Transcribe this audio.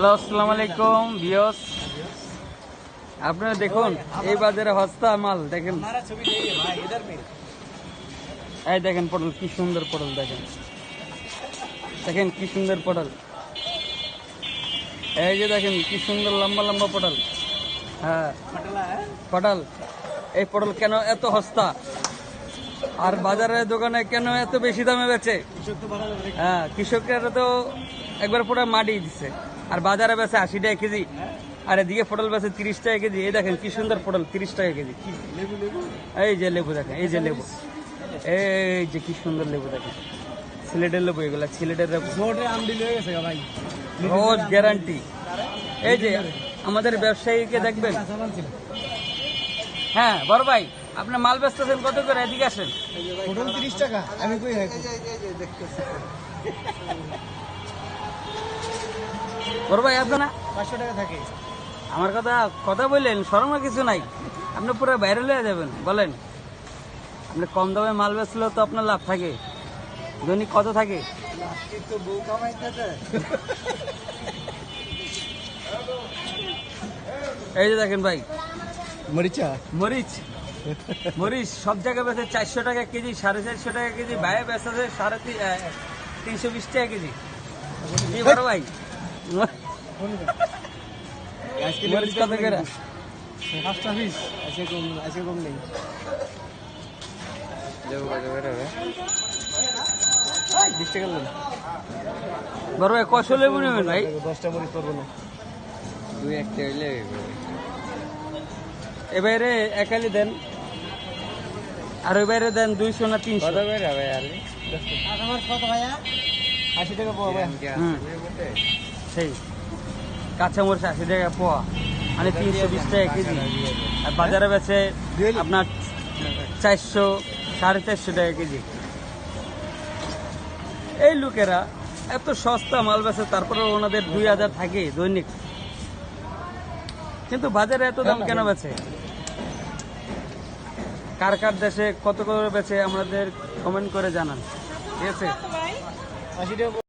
Hello, আসসালামু আলাইকুম viewers. আপনারা দেখুন এই বাজারে হস্তা মাল দেখেন। এই দেখেন পটল, কি সুন্দর পটল, দেখেন দেখেন কি সুন্দর পটল। এই যে দেখেন কি সুন্দর লম্বা লম্বা পটল। হ্যাঁ পটল। এই পটল কেন এত সস্তা আর বাজারের দোকানে কেন এত বেশি দামে বেচে? হ্যাঁ, কৃষকেরা তো একবার পুরো মাটি দিচ্ছে আর বাজারে বেচে 80 টাকা কেজি, আর এদিকে পটল বেচে 30 টাকা কেজি। এই দেখেন কি সুন্দর পটল, 30 টাকা কেজি। এই যে লেবু দেখেন, এই যে লেবু, এই যে কি সুন্দর লেবু দেখেন, সিলেটের লেবু এগুলা, সিলেটের লেবু রোজ গ্যারান্টি। এই যে আমাদের ব্যবসায়ীকে দেখবেন। হ্যাঁ বড় ভাই, আপনার মাল বেচতেছেন কত করে? এদিকে আসেন। 30 টাকা। আমি কই বড় ভাই আপনার 500 টাকা থাকে। আমার কথা কথা বললেন, শরমের কিছু নাই। আপনি পুরো বাইরে লয়ে যাবেন। বলেন, আপনি কম দামে মাল বেচলেও তো আপনার লাভ থাকে। দৈনিক কত থাকে? তো বউ কামাইতেছে। এই যে দেখেন ভাই, মরিচা মরিচ মরিচ সব জায়গায় বেচে 400 টাকা কেজি, 450 টাকা কেজি। বাইরে বেচেছে 320 টাকা কেজি। কি বড় ভাই, মরিচ কত করে? 5টা পিস আছে কম নেই। বড় ভাই কত লেবু নেবেন ভাই? 10টা মরিচ করবো না। এবারে একালি দেন, আর ওই বাইরে দেন 200 না 300। আমার কত ভাইয়া? 80 টাকা পাওয়া ভাই। সেই কাঁচামরিচ 80 টাকা পোয়া, মানে 320 টাকা কেজি। আর বাজারে বেচে আপনার 400 450 টাকা কেজি। এই লোকেরা এত সস্তা মাল বেচে, তারপরে ওনাদের 2000 থাকে দৈনিক, কিন্তু বাজারে এত দাম কেন বেচে? কার কার দেশে কত করে বেচে আমাদের কমেন্ট করে জানান, ঠিক আছে? 80 টাকা।